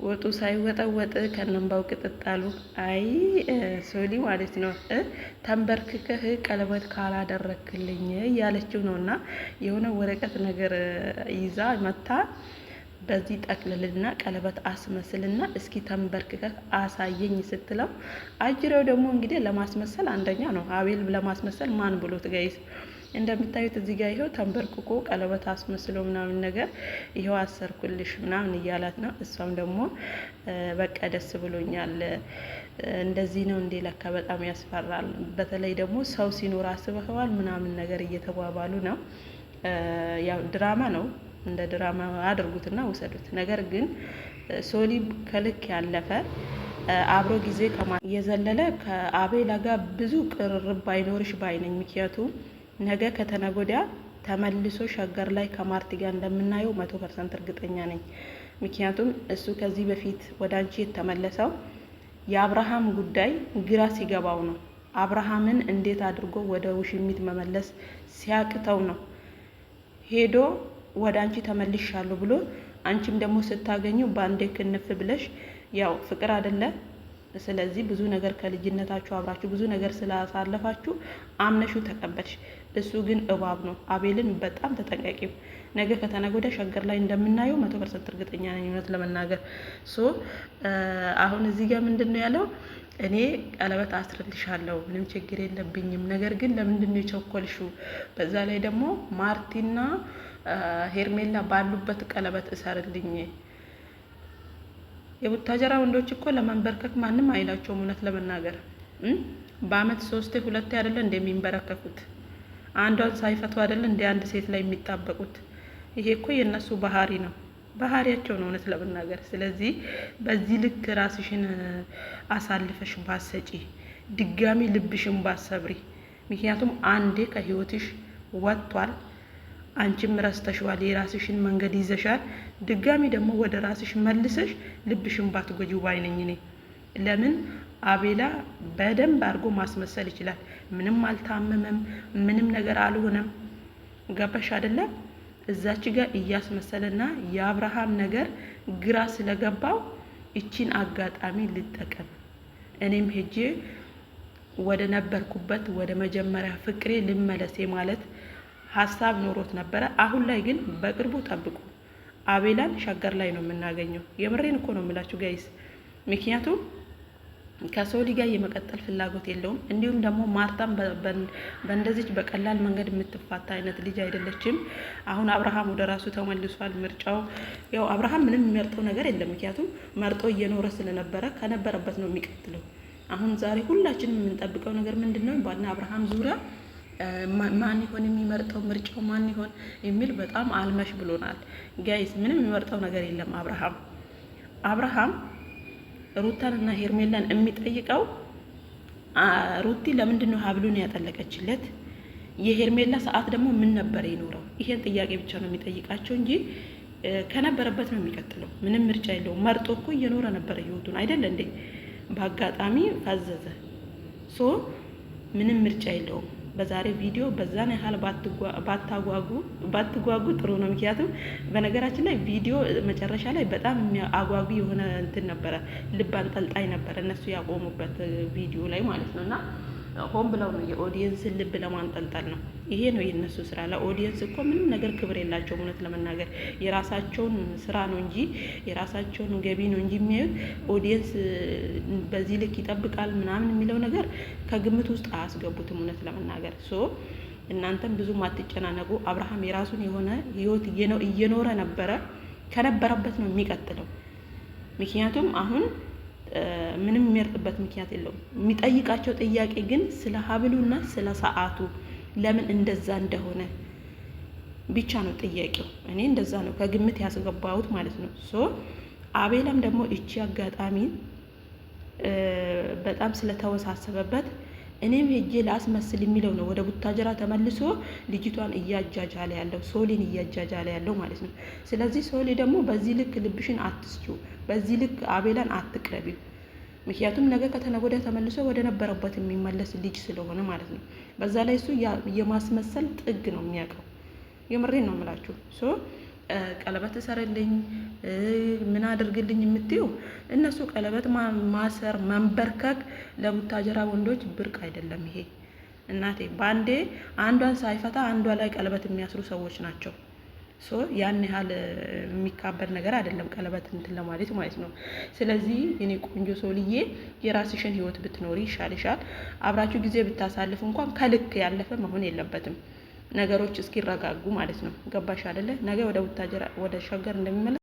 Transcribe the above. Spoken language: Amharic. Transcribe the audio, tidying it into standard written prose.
ወጡ ሳይወጠወጥ ከነምባው ቅጥጣሉ። አይ ሶሊ ማለት ነው ተንበርክከህ ቀለበት ካላደረክልኝ እያለችው ነውና የሆነ ወረቀት ነገር ይዛ መታ በዚህ ጠቅልልና ቀለበት አስመስልና እስኪ ተንበርክከህ አሳየኝ ስትለው አጅሬው ደግሞ እንግዲህ ለማስመሰል አንደኛ ነው። አቤል ለማስመሰል ማን ብሎት ጋይስ እንደምታዩት እዚህ ጋር ይሄው ተንበርክኮ ቀለበት አስመስሎ ምናምን ነገር ይሄው አሰርኩልሽ ምናምን እያላት ነው። እሷም ደግሞ በቃ ደስ ብሎኛል፣ እንደዚህ ነው እንዴ ለካ በጣም ያስፈራል። በተለይ ደግሞ ሰው ሲኖር አስበኸዋል ምናምን ነገር እየተባባሉ ነው። ያው ድራማ ነው፣ እንደ ድራማ አድርጉትና ውሰዱት። ነገር ግን ሶሊ ከልክ ያለፈ አብሮ ጊዜ የዘለለ ከአቤላ ጋር ብዙ ቅርርብ ባይኖርሽ ባይነኝ። ምክንያቱም ነገ ከተነጎዳ ተመልሶ ሸገር ላይ ከማርቲ ጋር እንደምናየው 100% እርግጠኛ ነኝ። ምክንያቱም እሱ ከዚህ በፊት ወደ አንቺ የተመለሰው የአብርሃም ጉዳይ ግራ ሲገባው ነው። አብርሃምን እንዴት አድርጎ ወደ ውሽሚት መመለስ ሲያቅተው ነው ሄዶ ወደ አንቺ ተመልሻለሁ ብሎ አንቺም ደግሞ ስታገኙ በአንዴ ክንፍ ብለሽ ያው ፍቅር አይደለ። ስለዚህ ብዙ ነገር ከልጅነታችሁ አብራችሁ ብዙ ነገር ስላሳለፋችሁ አምነሹ ተቀበልሽ። እሱ ግን እባብ ነው። አቤልን በጣም ተጠንቀቂው። ነገ ከተነገ ወዲያ ሸገር ላይ እንደምናየው 100% እርግጠኛ ነኝ። እውነት ለመናገር አሁን እዚህ ጋር ምንድነው ያለው? እኔ ቀለበት አስርልሻለሁ ምንም ችግር የለብኝም። ነገር ግን ለምንድነው የቸኮልሽው? በዛ ላይ ደግሞ ማርቲና ሄርሜላ ባሉበት ቀለበት እሰርልኝ። የቡታጀራ ወንዶች እኮ ለመንበርከክ ማንም አይላቸውም። እውነት ለመናገር በአመት 3-2 አይደለ እንደሚንበረከኩት አንዷን ሳይፈቱ አይደለ እንደ አንድ ሴት ላይ የሚጣበቁት። ይሄ እኮ የነሱ ባህሪ ነው፣ ባህሪያቸው ነው እውነት ለመናገር። ስለዚህ በዚህ ልክ ራስሽን አሳልፈሽ ባሰጪ፣ ድጋሚ ልብሽን ባሰብሪ። ምክንያቱም አንዴ ከህይወትሽ ወጥቷል፣ አንቺም ረስተሽዋል፣ የራስሽን መንገድ ይዘሻል። ድጋሚ ደግሞ ወደ ራስሽ መልሰሽ ልብሽን ባትጎጂው ባይነኝ እኔ። ለምን አቤላ በደንብ አድርጎ ማስመሰል ይችላል። ምንም አልታመመም፣ ምንም ነገር አልሆነም። ገባሽ አይደለ? እዛች ጋር እያስመሰለና የአብርሃም ነገር ግራ ስለገባው እቺን አጋጣሚ ልጠቀም፣ እኔም ሄጄ ወደ ነበርኩበት ወደ መጀመሪያ ፍቅሬ ልመለሴ ማለት ሀሳብ ኖሮት ነበረ። አሁን ላይ ግን በቅርቡ ጠብቁ፣ አቤላን ሸገር ላይ ነው የምናገኘው። የምሬን እኮ ነው የምላችሁ ጋይስ። ምክንያቱም ከሶሊ ጋር የመቀጠል ፍላጎት የለውም። እንዲሁም ደግሞ ማርታም በእንደዚች በቀላል መንገድ የምትፋታ አይነት ልጅ አይደለችም። አሁን አብርሃም ወደ ራሱ ተመልሷል። ምርጫው ያው አብርሃም ምንም የሚመርጠው ነገር የለም። ምክንያቱም መርጦ እየኖረ ስለነበረ ከነበረበት ነው የሚቀጥለው። አሁን ዛሬ ሁላችንም የምንጠብቀው ነገር ምንድነው? ባና አብርሃም ዙሪያ ማን ይሆን የሚመርጠው? ምርጫው ማን ይሆን የሚል በጣም አልመሽ ብሎናል ጋይስ። ምንም የሚመርጠው ነገር የለም አብርሃም ሩታንና ሄርሜላን የሚጠይቀው ሩቲ ለምንድን ነው ሀብሉን ያጠለቀችለት? የሄርሜላ ሰዓት ደግሞ ምን ነበር የኖረው? ይሄን ጥያቄ ብቻ ነው የሚጠይቃቸው እንጂ ከነበረበት ነው የሚቀጥለው። ምንም ምርጫ የለውም። መርጦ እኮ እየኖረ ነበረ ህይወቱን አይደል እንዴ? በአጋጣሚ ፈዘዘ። ምንም ምርጫ የለውም። በዛሬ ቪዲዮ በዛን ያህል ባትጓጉ ጥሩ ነው። ምክንያቱም በነገራችን ላይ ቪዲዮ መጨረሻ ላይ በጣም አጓጊ የሆነ እንትን ነበረ፣ ልብ አንጠልጣይ ነበረ እነሱ ያቆሙበት ቪዲዮ ላይ ማለት ነው። እና ሆን ብለው ነው የኦዲየንስን ልብ ለማንጠልጠል ነው። ይሄ ነው የነሱ ስራ። ለኦዲየንስ እኮ ምንም ነገር ክብር የላቸውም። እውነት ለመናገር የራሳቸውን ስራ ነው እንጂ የራሳቸውን ገቢ ነው እንጂ የሚያዩት ኦዲየንስ በዚህ ልክ ይጠብቃል ምናምን የሚለው ነገር ከግምት ውስጥ አያስገቡትም። እውነት ለመናገር እናንተም ብዙም አትጨናነቁ። አብርሃም የራሱን የሆነ ህይወት እየኖረ ነበረ፣ ከነበረበት ነው የሚቀጥለው። ምክንያቱም አሁን ምንም የሚመርጥበት ምክንያት የለውም። የሚጠይቃቸው ጥያቄ ግን ስለ ሀብሉና ስለ ሰዓቱ ለምን እንደዛ እንደሆነ ብቻ ነው ጥያቄው። እኔ እንደዛ ነው ከግምት ያስገባሁት ማለት ነው። አቤላም ደግሞ እቺ አጋጣሚ በጣም ስለተወሳሰበበት እኔም ሄጄ ላስመስል የሚለው ነው ወደ ቡታጀራ ተመልሶ ልጅቷን እያጃጃለ ያለው ሶሊን እያጃጃለ ያለው ማለት ነው። ስለዚህ ሶሊ ደግሞ በዚህ ልክ ልብሽን አትስጪው፣ በዚህ ልክ አቤላን አትቅረቢው። ምክንያቱም ነገ ከተነገ ወዲያ ተመልሶ ወደ ነበረበት የሚመለስ ልጅ ስለሆነ ማለት ነው። በዛ ላይ እሱ የማስመሰል ጥግ ነው የሚያውቀው። የምሬን ነው የምላችሁ። ቀለበት እሰርልኝ ምን አድርግልኝ የምትዩ እነሱ ቀለበት ማሰር መንበርከክ ለቡታጀራ ወንዶች ብርቅ አይደለም። ይሄ እናቴ ባንዴ አንዷን ሳይፈታ አንዷ ላይ ቀለበት የሚያስሩ ሰዎች ናቸው። ያን ያህል የሚካበድ ነገር አይደለም ቀለበት እንትን ለማለት ማለት ነው። ስለዚህ እኔ ቆንጆ ሶልዬ የራስሽን ህይወት ብትኖሪ ይሻልሻል። አብራችሁ ጊዜ ብታሳልፉ እንኳን ከልክ ያለፈ መሆን የለበትም። ነገሮች እስኪረጋጉ ማለት ነው። ገባሽ አይደለ? ነገ ወደ ቡታጀራ ወደ ሸገር እንደሚመለስ